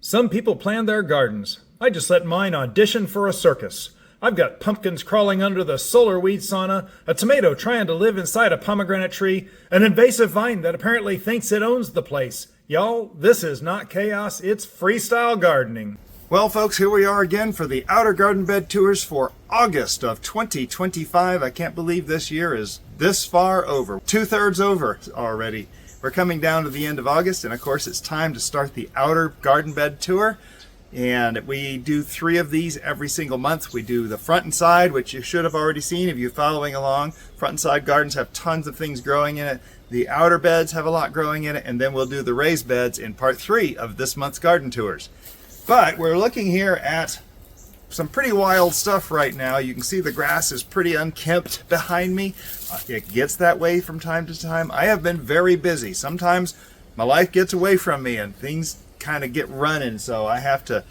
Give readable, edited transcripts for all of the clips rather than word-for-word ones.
Some people plan their gardens. I just let mine audition for a circus. I've got pumpkins crawling under the solar weed sauna, a tomato trying to live inside a pomegranate tree, an invasive vine that apparently thinks it owns the place. Y'all, this is not chaos, it's freestyle gardening. Well, folks, here we are again for the Outer Garden Bed Tours for August of 2025. I can't believe this year is this far over. 2/3 over already. We're coming down to the end of August, and of course it's time to start the Outer Garden Bed Tour. And we do 3 of these every single month. We do the front and side, which you should have already seen if you're following along. Front and side gardens have tons of things growing in it. The outer beds have a lot growing in it, and then we'll do the raised beds in part 3 of this month's garden tours. But we're looking here at some pretty wild stuff right now. You can see the grass is pretty unkempt behind me. It gets that way from time to time. I have been very busy. Sometimes my life gets away from me and things kind of get running, so I have to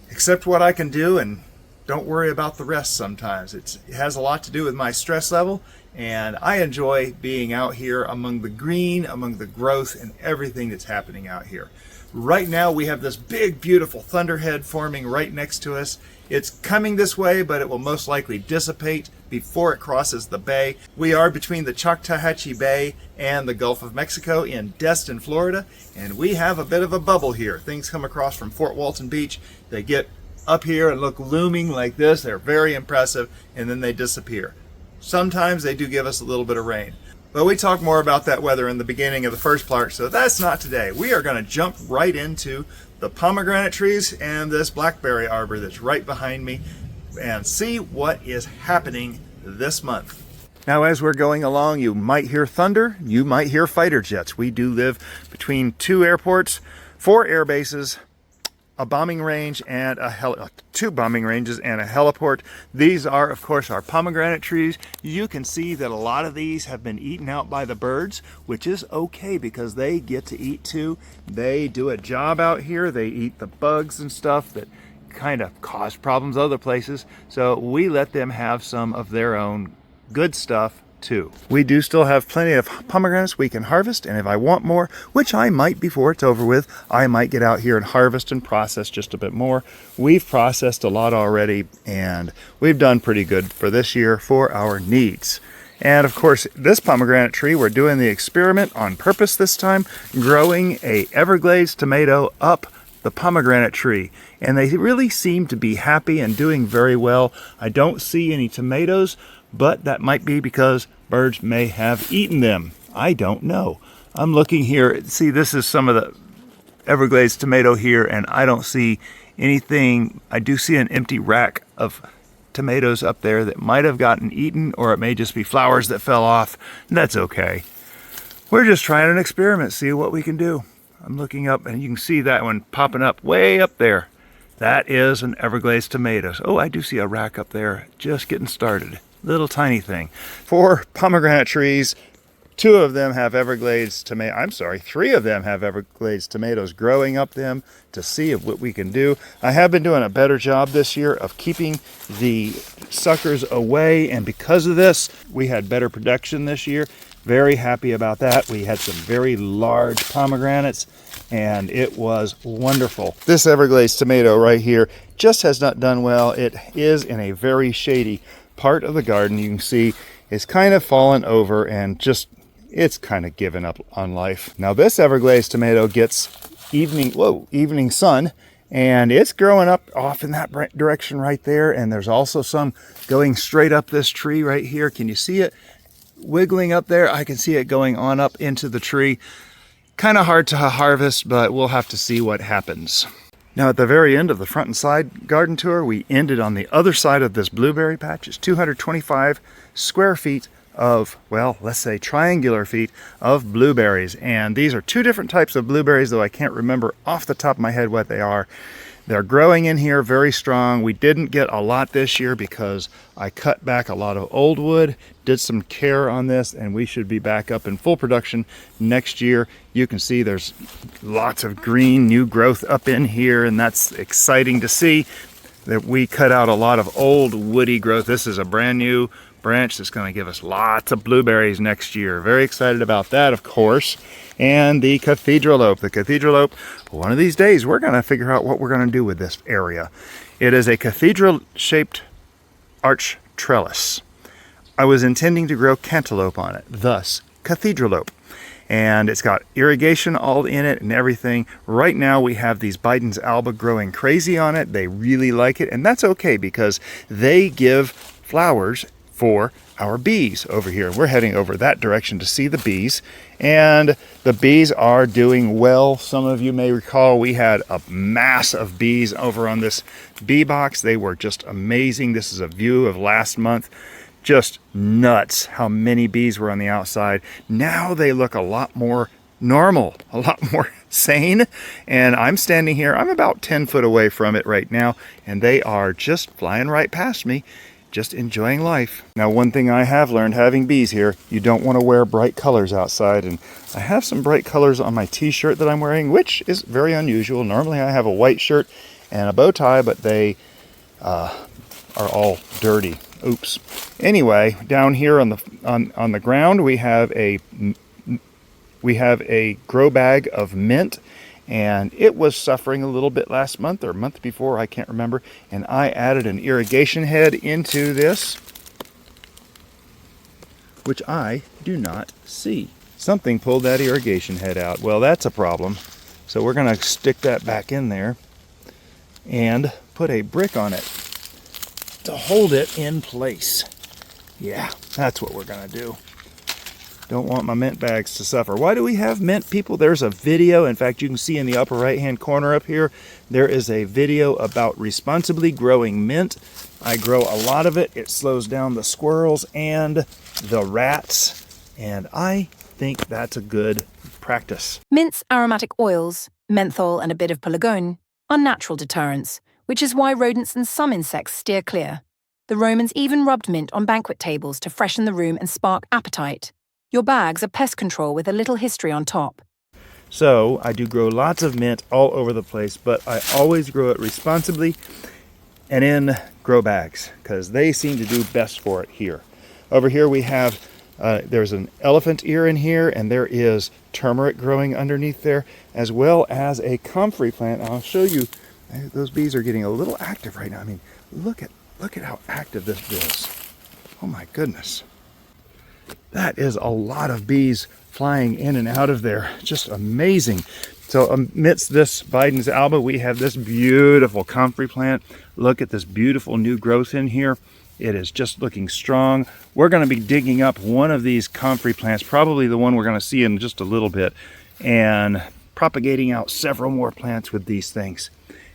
accept what I can do and don't worry about the rest sometimes. It has a lot to do with my stress level, and I enjoy being out here among the green, among the growth, and everything that's happening out here. Right now we have this big, beautiful thunderhead forming right next to us. It's coming this way, but it will most likely dissipate before it crosses the bay. We are between the Choctawhatchee Bay and the Gulf of Mexico in Destin, Florida, and we have a bit of a bubble here. Things come across from Fort Walton Beach. They get up here and look looming like this. They're very impressive, and then they disappear. Sometimes they do give us a little bit of rain. But we talk more about that weather in the beginning of the first part, so that's not today. We are going to jump right into the pomegranate trees and this blackberry arbor that's right behind me and see what is happening this month. Now, as we're going along, you might hear thunder, you might hear fighter jets. We do live between 2 airports, 4 air bases, a bombing range, and 2 bombing ranges and a heliport. These are, of course, our pomegranate trees. You can see that a lot of these have been eaten out by the birds, which is okay because they get to eat too. They do a job out here. They eat the bugs and stuff that kind of cause problems other places. So we let them have some of their own good stuff too. We do still have plenty of pomegranates we can harvest, and if I want more, which I might before it's over with, I might get out here and harvest and process just a bit more. We've processed a lot already, and we've done pretty good for this year for our needs. And of course, this pomegranate tree, we're doing the experiment on purpose this time, growing a Everglades tomato up the pomegranate tree, and they really seem to be happy and doing very well. I don't see any tomatoes, but that might be because birds may have eaten them. I don't know. I'm looking here. See, this is some of the Everglades tomato here, and I don't see anything. I do see an empty rack of tomatoes up there that might have gotten eaten, or it may just be flowers that fell off. That's okay. We're just trying an experiment, see what we can do. I'm looking up, and you can see that one popping up way up there. That is an Everglades tomato. Oh, I do see a rack up there just getting started. Little tiny thing. 4 pomegranate trees, 2 of them have Everglades tomato. I'm sorry, 3 of them have Everglades tomatoes growing up them to see what we can do. I have been doing a better job this year of keeping the suckers away, and because of this, we had better production this year. Very happy about that. We had some very large pomegranates, and it was wonderful. This Everglades tomato right here just has not done well. It is in a very shady part of the garden. You can see it's kind of fallen over and it's kind of given up on life. Now this Everglades tomato gets evening sun, and it's growing up off in that direction right there, and there's also some going straight up this tree right here. Can you see it wiggling up there? I can see it going on up into the tree. Kind of hard to harvest, but we'll have to see what happens. Now at the very end of the front and side garden tour, we ended on the other side of this blueberry patch. It's 225 square feet of, well, let's say triangular feet of blueberries. And these are 2 different types of blueberries, though I can't remember off the top of my head what they are. They're growing in here very strong. We didn't get a lot this year because I cut back a lot of old wood, did some care on this, and we should be back up in full production next year. You can see there's lots of green new growth up in here, and that's exciting to see that we cut out a lot of old woody growth. This is a brand new branch that's going to give us lots of blueberries next year. Very excited about that, of course. And the Cathedra-loupe. The Cathedra-loupe, one of these days, we're going to figure out what we're going to do with this area. It is a cathedral-shaped arch trellis. I was intending to grow cantaloupe on it, thus Cathedra-loupe. And it's got irrigation all in it and everything. Right now we have these Biden's alba growing crazy on it. They really like it, and that's okay because they give flowers for our bees over here. We're heading over that direction to see the bees, and the bees are doing well. Some of you may recall we had a mass of bees over on this bee box. They were just amazing. This is a view of last month. Just nuts how many bees were on the outside. Now they look a lot more normal, a lot more sane. And I'm standing here, I'm about 10 foot away from it right now, and they are just flying right past me, just enjoying life. Now, one thing I have learned having bees here, you don't want to wear bright colors outside. And I have some bright colors on my t-shirt that I'm wearing, which is very unusual. Normally I have a white shirt and a bow tie, but they are all dirty. Oops. Anyway, down here on the ground we have a grow bag of mint, and it was suffering a little bit last month or month before, I can't remember, and I added an irrigation head into this, which I do not see. Something pulled that irrigation head out. Well, that's a problem. So we're going to stick that back in there and put a brick on it to hold it in place. Yeah, that's what we're gonna do. Don't want my mint bags to suffer. Why do we have mint, people? There's a video. In fact, you can see in the upper right hand corner up here, there is a video about responsibly growing mint. I grow a lot of it. It slows down the squirrels and the rats, and I think that's a good practice. Mint's aromatic oils, menthol and a bit of pelargone, are natural deterrents, which is why rodents and some insects steer clear. The Romans even rubbed mint on banquet tables to freshen the room and spark appetite. Your bags are pest control with a little history on top. So I do grow lots of mint all over the place, but I always grow it responsibly and in grow bags because they seem to do best for it here. Over here we have, there's an elephant ear in here, and there is turmeric growing underneath there, as well as a comfrey plant. I'll show you. Those bees are getting a little active right now. I mean, look at how active this is. Oh my goodness. That is a lot of bees flying in and out of there. Just amazing. So amidst this Biden's alba, we have this beautiful comfrey plant. Look at this beautiful new growth in here. It is just looking strong. We're going to be digging up one of these comfrey plants, probably the one we're going to see in just a little bit, and propagating out several more plants with these things.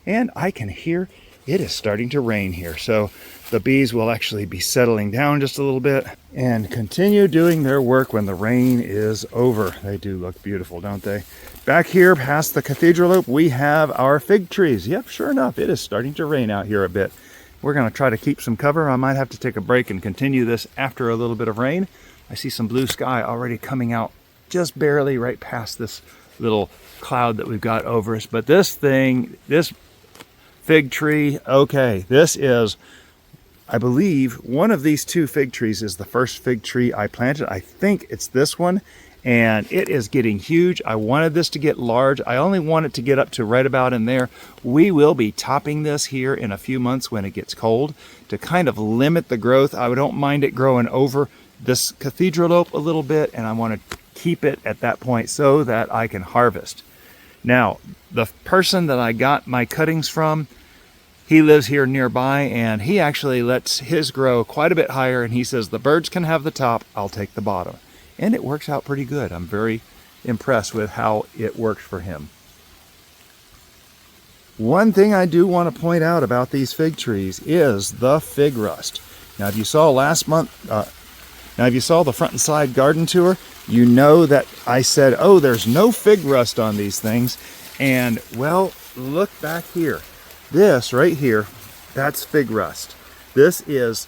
And I can hear it is starting to rain here. So the bees will actually be settling down just a little bit and continue doing their work when the rain is over. They do look beautiful, don't they? Back here past the Cathedra-loupe, we have our fig trees. Yep, sure enough, it is starting to rain out here a bit. We're going to try to keep some cover. I might have to take a break and continue this after a little bit of rain. I see some blue sky already coming out just barely right past this little cloud that we've got over us. But this thing, this fig tree, okay, this is, I believe, one of these two fig trees is the first fig tree I planted. I think it's this one, and it is getting huge. I wanted this to get large. I only want it to get up to right about in there. We will be topping this here in a few months when it gets cold to kind of limit the growth. I don't mind it growing over this Cathedra-loupe a little bit, and I want to keep it at that point so that I can harvest. Now, the person that I got my cuttings from, he lives here nearby, and he actually lets his grow quite a bit higher, and he says the birds can have the top, I'll take the bottom. And it works out pretty good. I'm very impressed with how it works for him. One thing I do want to point out about these fig trees is the fig rust. Now, if you saw last month, if you saw the front and side garden tour, you know that I said, oh, there's no fig rust on these things. And, well, look back here. This right here, that's fig rust. This is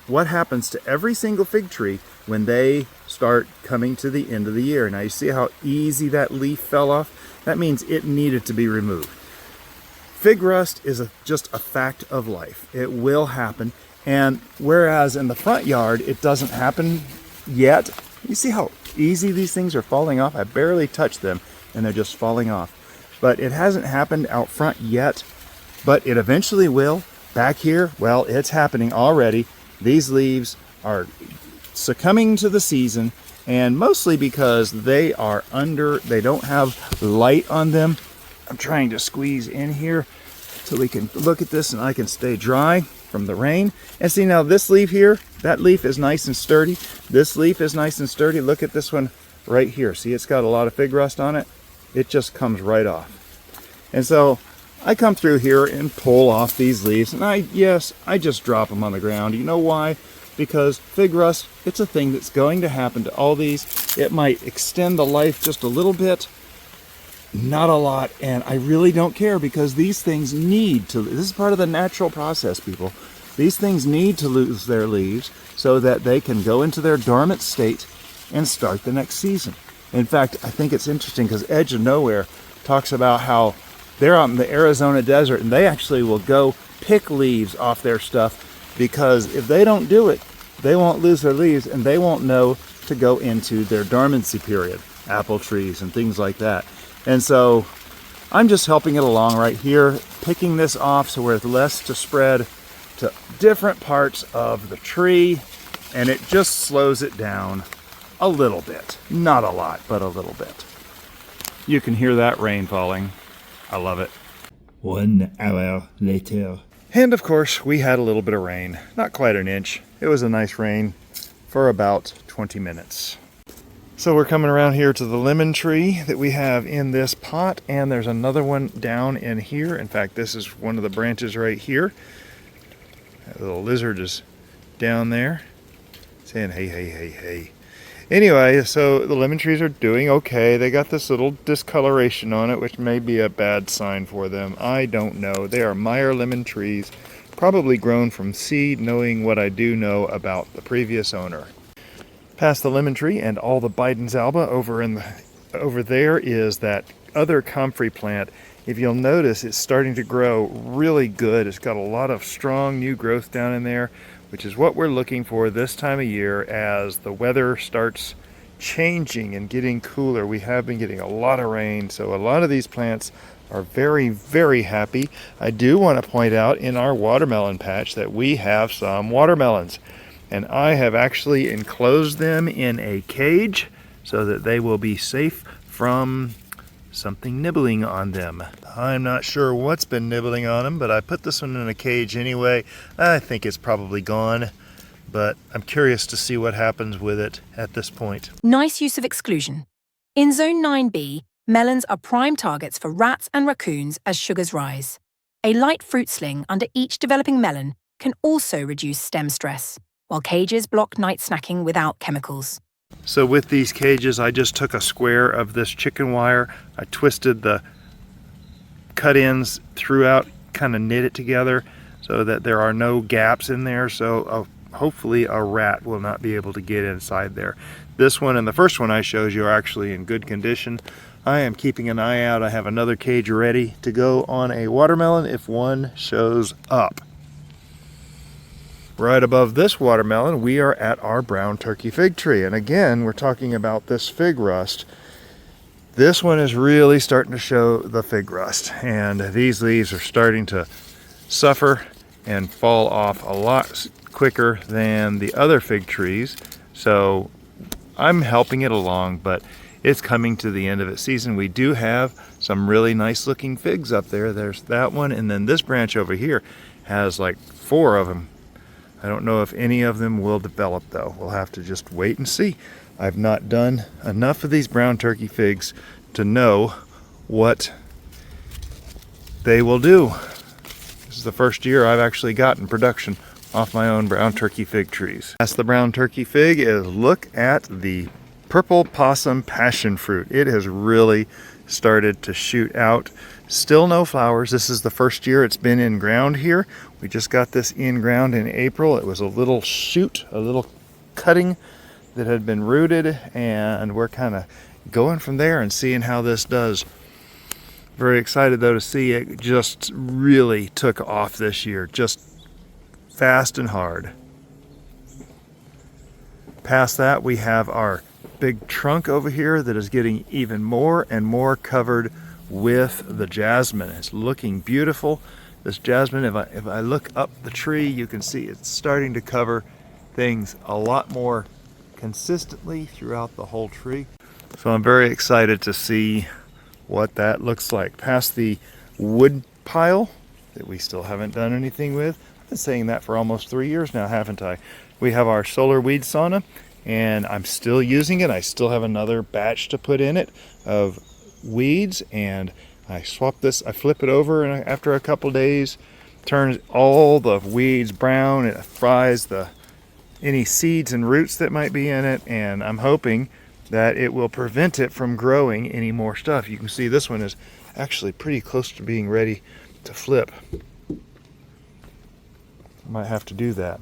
what happens to every single fig tree when they start coming to the end of the year. Now you see how easy that leaf fell off? That means it needed to be removed. Fig rust is just a fact of life. It will happen, And whereas in the front yard, it doesn't happen yet. You see how easy these things are falling off? I barely touch them and they're just falling off. But it hasn't happened out front yet, but it eventually will. Back here, well, it's happening already. These leaves are succumbing to the season, and mostly because they don't have light on them. I'm trying to squeeze in here so we can look at this and I can stay dry from the rain. And see now this leaf here, that leaf is nice and sturdy. This leaf is nice and sturdy. Look at this one right here. See, it's got a lot of fig rust on it. It just comes right off. And so I come through here and pull off these leaves, and I just drop them on the ground. You know why? Because fig rust, it's a thing that's going to happen to all these. It might extend the life just a little bit, not a lot, and I really don't care because these things need to, this is part of the natural process, people. These things need to lose their leaves so that they can go into their dormant state and start the next season. In fact, I think it's interesting because Edge of Nowhere talks about how they're out in the Arizona desert and they actually will go pick leaves off their stuff because if they don't do it, they won't lose their leaves and they won't know to go into their dormancy period, apple trees and things like that. And so I'm just helping it along right here, picking this off so we're less to spread to different parts of the tree, and it just slows it down a little bit. Not a lot, but a little bit. You can hear that rain falling. I love it. 1 hour later. And of course, we had a little bit of rain. Not quite an inch. It was a nice rain for about 20 minutes. So we're coming around here to the lemon tree that we have in this pot, and there's another one down in here. In fact, this is one of the branches right here. That little lizard is down there saying, hey, hey, hey, hey. Anyway, so the lemon trees are doing okay. They got this little discoloration on it, which may be a bad sign for them. I don't know. They are Meyer Lemon trees, probably grown from seed, knowing what I do know about the previous owner. Past the lemon tree and all the Biden's alba over there is that other comfrey plant. If you'll notice, it's starting to grow really good. It's got a lot of strong new growth down in there, which is what we're looking for this time of year as the weather starts changing and getting cooler. We have been getting a lot of rain, so a lot of these plants are very, very happy. I do want to point out in our watermelon patch that we have some watermelons, and I have actually enclosed them in a cage so that they will be safe from something nibbling on them. I'm not sure what's been nibbling on them, but I put this one in a cage anyway. I think it's probably gone, but I'm curious to see what happens with it at this point. Nice use of exclusion. In Zone 9B, melons are prime targets for rats and raccoons as sugars rise. A light fruit sling under each developing melon can also reduce stem stress, while cages block night snacking without chemicals. So with these cages, I just took a square of this chicken wire. I twisted the cut ends throughout, kind of knit it together so that there are no gaps in there. So hopefully a rat will not be able to get inside there. This one and the first one I showed you are actually in good condition. I am keeping an eye out. I have another cage ready to go on a watermelon if one shows up. Right above this watermelon, we are at our brown turkey fig tree. And again, we're talking about this fig rust. This one is really starting to show the fig rust. And these leaves are starting to suffer and fall off a lot quicker than the other fig trees. So I'm helping it along, but it's coming to the end of its season. We do have some really nice looking figs up there. There's that one, and then this branch over here has like 4 of them. I don't know if any of them will develop though. We'll have to just wait and see. I've not done enough of these brown turkey figs to know what they will do. This is the first year I've actually gotten production off my own brown turkey fig trees. That's the brown turkey fig. Is look at the purple possum passion fruit. It has really started to shoot out. Still no flowers. This is the first year it's been in ground here. We just got this in ground in April. It was a little shoot, a little cutting that had been rooted, and we're kind of going from there and seeing how this does. Very excited though to see it just really took off this year. Just fast and hard. Past that, we have our big trunk over here that is getting even more and more covered with the jasmine. It's looking beautiful. This jasmine, if I look up the tree, you can see it's starting to cover things a lot more consistently throughout the whole tree. So I'm very excited to see what that looks like. Past the wood pile that we still haven't done anything with. I've been saying that for almost 3 years now, haven't I? We have our solar weed sauna, and I'm still using it. I still have another batch to put in it of weeds, and I swap this, I flip it over, and after a couple days, turns all the weeds brown. It fries any seeds and roots that might be in it, and I'm hoping that it will prevent it from growing any more stuff. You can see this one is actually pretty close to being ready to flip. I might have to do that.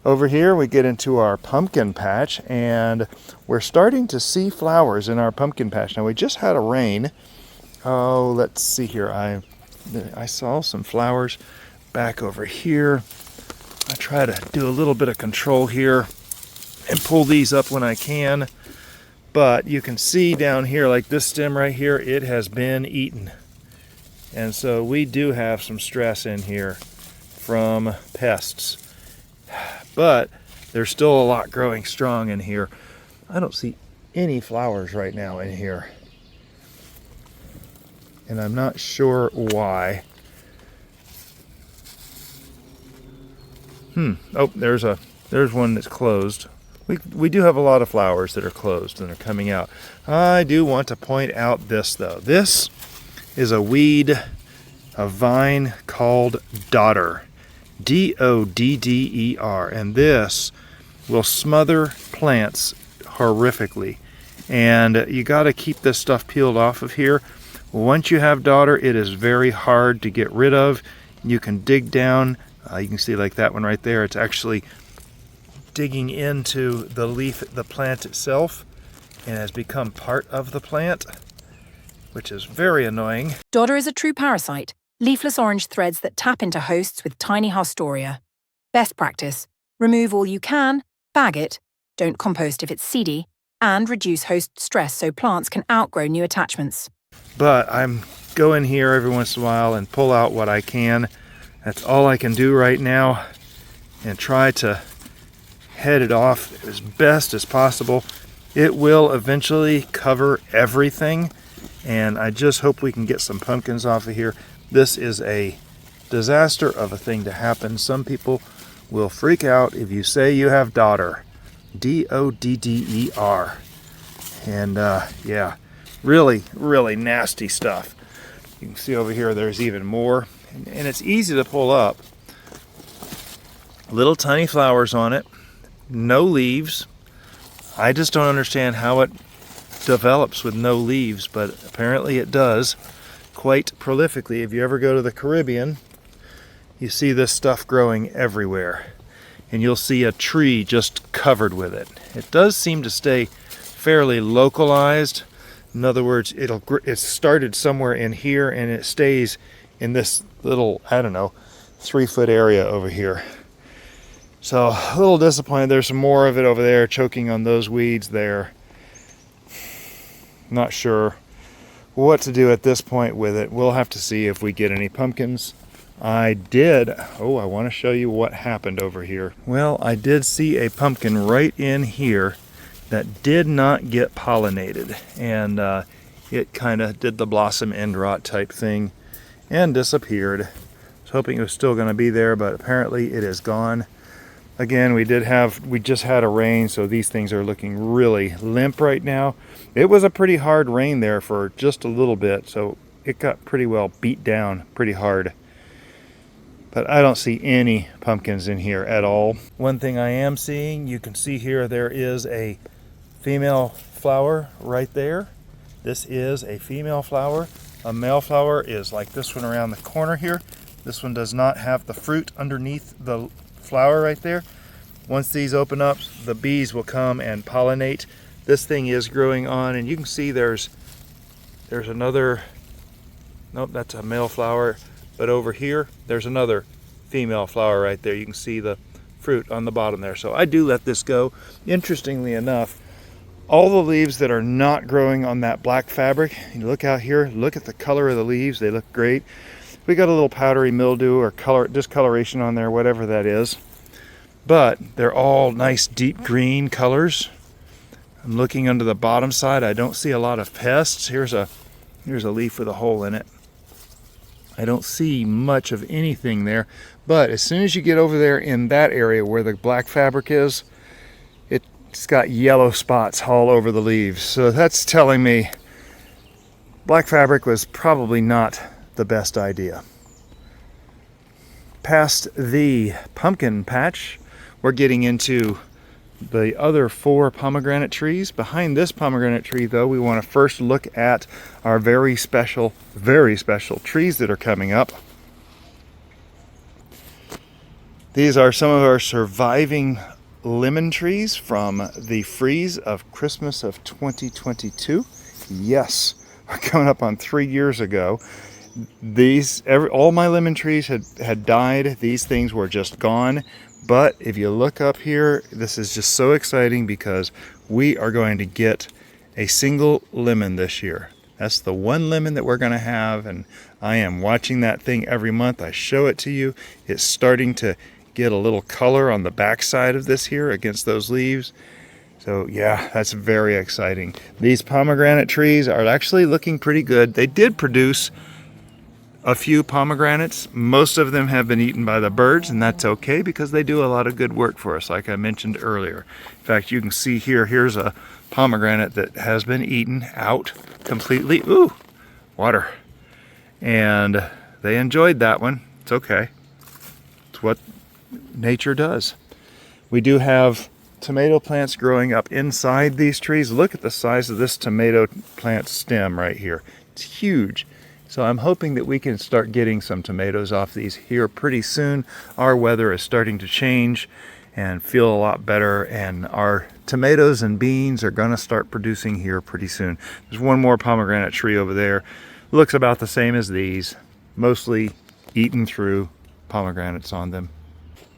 Over here we get into our pumpkin patch, and we're starting to see flowers in our pumpkin patch. Now we just had a rain. Oh, let's see here. I saw some flowers back over here. I try to do a little bit of control here and pull these up when I can. But you can see down here, like this stem right here, it has been eaten. And so we do have some stress in here from pests. But there's still a lot growing strong in here. I don't see any flowers right now in here. And I'm not sure why. Oh, there's one that's closed. We do have a lot of flowers that are closed and are coming out. I do want to point out this though. This is a weed, a vine called Dodder. Dodder. And this will smother plants horrifically. And you got to keep this stuff peeled off of here. Once you have Dodder, it is very hard to get rid of. You can dig down. You can see like that one right there. It's actually digging into the leaf, the plant itself, and has become part of the plant, which is very annoying. Dodder is a true parasite, leafless orange threads that tap into hosts with tiny haustoria. Best practice: remove all you can, bag it, don't compost if it's seedy, and reduce host stress so plants can outgrow new attachments. But I'm going here every once in a while and pull out what I can. That's all I can do right now, and try to head it off as best as possible. It will eventually cover everything, and I just hope we can get some pumpkins off of here. This is a disaster of a thing to happen. Some people will freak out if you say you have Dodder. Dodder. And yeah, really, really nasty stuff. You can see over here there's even more. And it's easy to pull up. Little tiny flowers on it. No leaves. I just don't understand how it develops with no leaves, but apparently it does quite prolifically. If you ever go to the Caribbean, you see this stuff growing everywhere. And you'll see a tree just covered with it. It does seem to stay fairly localized. In other words, it started somewhere in here and it stays in this little, I don't know, 3-foot area over here. So a little disappointed. There's some more of it over there choking on those weeds there. Not sure what to do at this point with it. We'll have to see if we get any pumpkins. I want to show you what happened over here. Well, I did see a pumpkin right in here that did not get pollinated, and it kind of did the blossom end rot type thing and disappeared. I was hoping it was still going to be there, but apparently it is gone. Again, we just had a rain, so these things are looking really limp right now. It was a pretty hard rain there for just a little bit, so it got pretty well beat down pretty hard. But I don't see any pumpkins in here at all. One thing I am seeing, you can see here there is a female flower right there. This is a female flower. A male flower is like this one around the corner here. This one does not have the fruit underneath the flower right there. Once these open up, the bees will come and pollinate. This thing is growing on, and you can see there's another, nope, that's a male flower, but over here there's another female flower right there. You can see the fruit on the bottom there. So I do let this go. Interestingly enough, all the leaves that are not growing on that black fabric, you look out here, look at the color of the leaves. They look great. We got a little powdery mildew or color discoloration on there, whatever that is. But they're all nice deep green colors. I'm looking under the bottom side. I don't see a lot of pests. Here's a leaf with a hole in it. I don't see much of anything there. But as soon as you get over there in that area where the black fabric is, it's got yellow spots all over the leaves. So that's telling me black fabric was probably not the best idea. Past the pumpkin patch, we're getting into the other 4 pomegranate trees. Behind this pomegranate tree, though, we want to first look at our very special trees that are coming up. These are some of our surviving lemon trees from the freeze of Christmas of 2022. Yes, we're coming up on 3 years ago. All my lemon trees had died. These things were just gone. But if you look up here, this is just so exciting because we are going to get a single lemon this year. That's the one lemon that we're going to have, and I am watching that thing every month. I show it to you. It's starting to get a little color on the back side of this here against those leaves. So yeah, that's very exciting. These pomegranate trees are actually looking pretty good. They did produce a few pomegranates. Most of them have been eaten by the birds, and that's okay because they do a lot of good work for us, like I mentioned earlier. In fact, you can see here's a pomegranate that has been eaten out completely. Ooh, water. And they enjoyed that one. It's okay. It's what nature does. We do have tomato plants growing up inside these trees. Look at the size of this tomato plant stem right here. It's huge. So I'm hoping that we can start getting some tomatoes off these here pretty soon. Our weather is starting to change and feel a lot better, and our tomatoes and beans are going to start producing here pretty soon. There's one more pomegranate tree over there. Looks about the same as these, mostly eaten through pomegranates on them.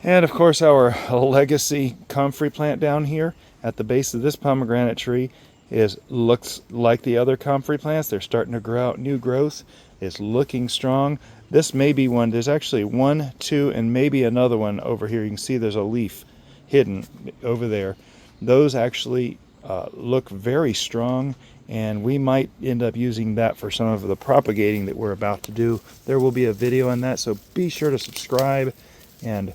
And of course our legacy comfrey plant down here at the base of this pomegranate tree looks like the other comfrey plants. They're starting to grow out new growth. It's looking strong. This may be one. There's actually 1, 2, and maybe another one over here. You can see there's a leaf hidden over there. Those actually look very strong, and we might end up using that for some of the propagating that we're about to do. There will be a video on that, so be sure to subscribe and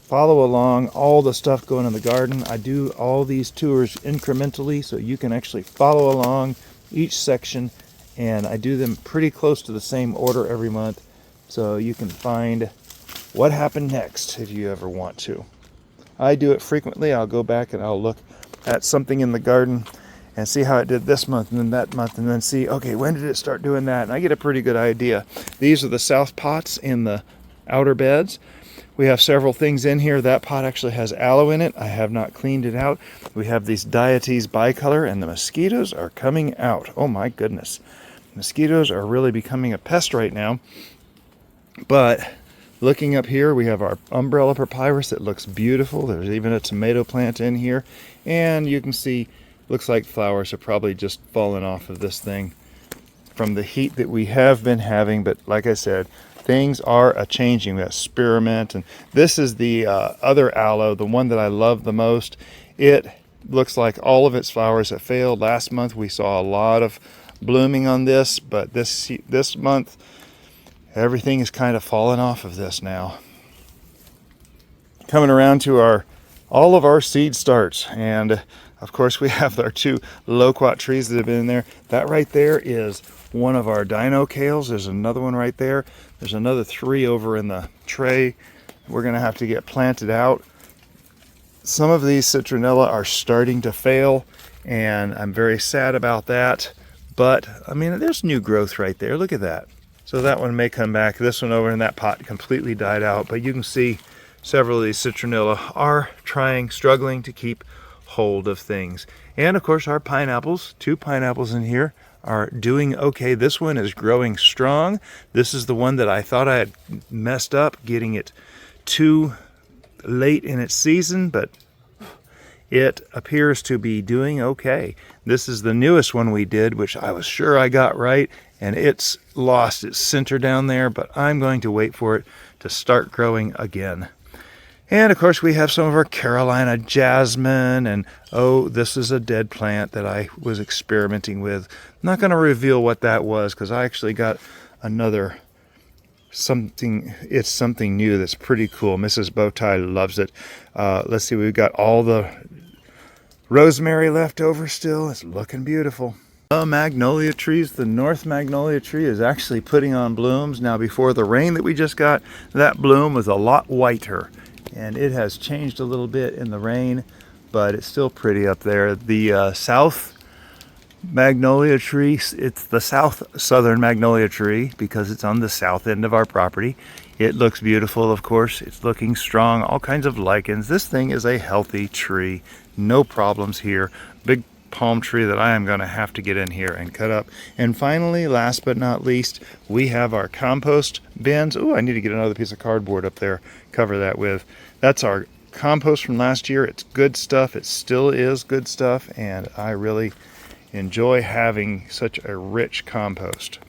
follow along all the stuff going in the garden. I do all these tours incrementally, so you can actually follow along each section, and I do them pretty close to the same order every month, so you can find what happened next if you ever want to. I do it frequently. I'll go back and I'll look at something in the garden and see how it did this month and then that month, and then see, okay, when did it start doing that? And I get a pretty good idea. These are the south pots in the outer beds. We have several things in here. That pot actually has aloe in it. I have not cleaned it out. We have these deities bicolor, and the mosquitoes are coming out. Oh my goodness. Mosquitoes are really becoming a pest right now. But looking up here, we have our umbrella papyrus that looks beautiful. There's even a tomato plant in here. And you can see, looks like flowers have probably just fallen off of this thing from the heat that we have been having. But like I said, things are a-changing. We have spearmint, and this is the other aloe, the one that I love the most. It looks like all of its flowers have failed. Last month we saw a lot of blooming on this, but this month everything is kind of falling off of this now. Coming around to all of our seed starts, and of course we have our 2 loquat trees that have been in there. That right there is one of our Dino Kales. There's another one right there. There's another 3 over in the tray. We're going to have to get planted out. Some of these citronella are starting to fail, and I'm very sad about that. But, I mean, there's new growth right there. Look at that. So that one may come back. This one over in that pot completely died out. But you can see several of these citronella are struggling to keep hold of things. And, of course, our pineapples. 2 pineapples in here are doing okay. This one is growing strong. This is the one that I thought I had messed up getting it too late in its season, but it appears to be doing okay. This is the newest one we did, which I was sure I got right, and it's lost its center down there, but I'm going to wait for it to start growing again. And of course we have some of our Carolina Jasmine, and oh, this is a dead plant that I was experimenting with. I'm not going to reveal what that was because I actually got another something. It's something new that's pretty cool. Mrs. Bowtie loves it. Let's see, we've got all the rosemary left over still. It's looking beautiful. The magnolia trees, the North Magnolia tree is actually putting on blooms. Now before the rain that we just got, that bloom was a lot whiter. And it has changed a little bit in the rain, but it's still pretty up there. The South Magnolia tree, it's the southern magnolia tree because it's on the south end of our property. It looks beautiful, of course. It's looking strong, all kinds of lichens. This thing is a healthy tree. No problems here. Big palm tree that I am going to have to get in here and cut up. And finally, last but not least, we have our compost bins. Oh, I need to get another piece of cardboard up there, cover that with. That's our compost from last year. It's good stuff. It still is good stuff, and I really enjoy having such a rich compost.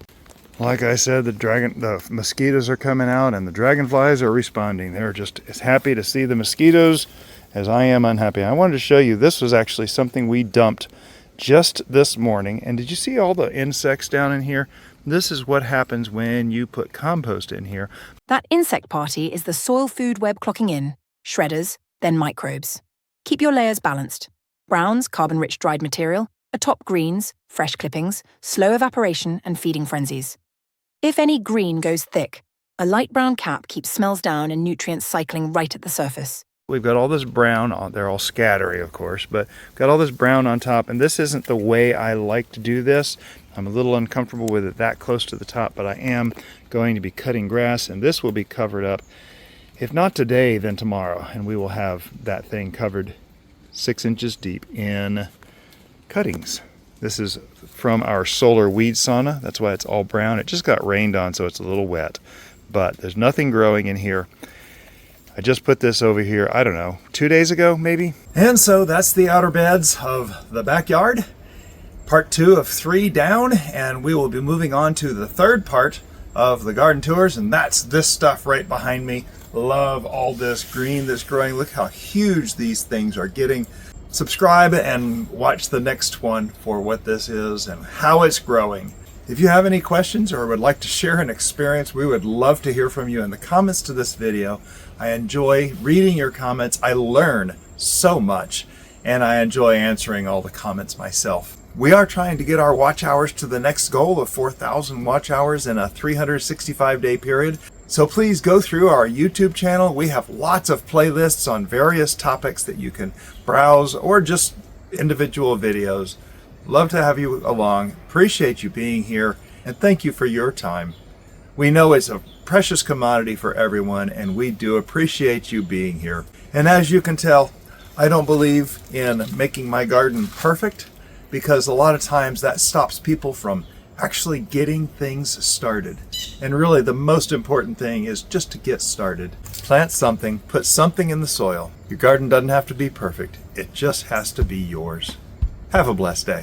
Like I said, the mosquitoes are coming out and the dragonflies are responding. They're just as happy to see the mosquitoes as I am unhappy. I wanted to show you, this was actually something we dumped just this morning. And did you see all the insects down in here? This is what happens when you put compost in here. That insect party is the soil food web clocking in, shredders, then microbes. Keep your layers balanced. Browns, carbon-rich dried material, atop greens, fresh clippings, slow evaporation, and feeding frenzies. If any green goes thick, a light brown cap keeps smells down and nutrients cycling right at the surface. We've got all this brown on, they're all scattery of course, but we've got all this brown on top, and this isn't the way I like to do this. I'm a little uncomfortable with it that close to the top, but I am going to be cutting grass, and this will be covered up, if not today, then tomorrow, and we will have that thing covered 6 inches deep in cuttings. This is from our solar weed sauna. That's why it's all brown. It just got rained on, so it's a little wet, but there's nothing growing in here. I just put this over here, I don't know, 2 days ago maybe. And so that's the outer beds of the backyard. Part 2 of 3 down, and we will be moving on to the third part of the garden tours, and that's this stuff right behind me. Love all this green that's growing. Look how huge these things are getting. Subscribe and watch the next one for what this is and how it's growing. If you have any questions or would like to share an experience, we would love to hear from you in the comments to this video. I enjoy reading your comments. I learn so much, and I enjoy answering all the comments myself. We are trying to get our watch hours to the next goal of 4,000 watch hours in a 365-day period. So please go through our YouTube channel. We have lots of playlists on various topics that you can browse, or just individual videos. Love to have you along. Appreciate you being here, and thank you for your time. We know it's a precious commodity for everyone, and we do appreciate you being here. And as you can tell, I don't believe in making my garden perfect, because a lot of times that stops people from actually getting things started. And really the most important thing is just to get started. Plant something, put something in the soil. Your garden doesn't have to be perfect. It just has to be yours. Have a blessed day.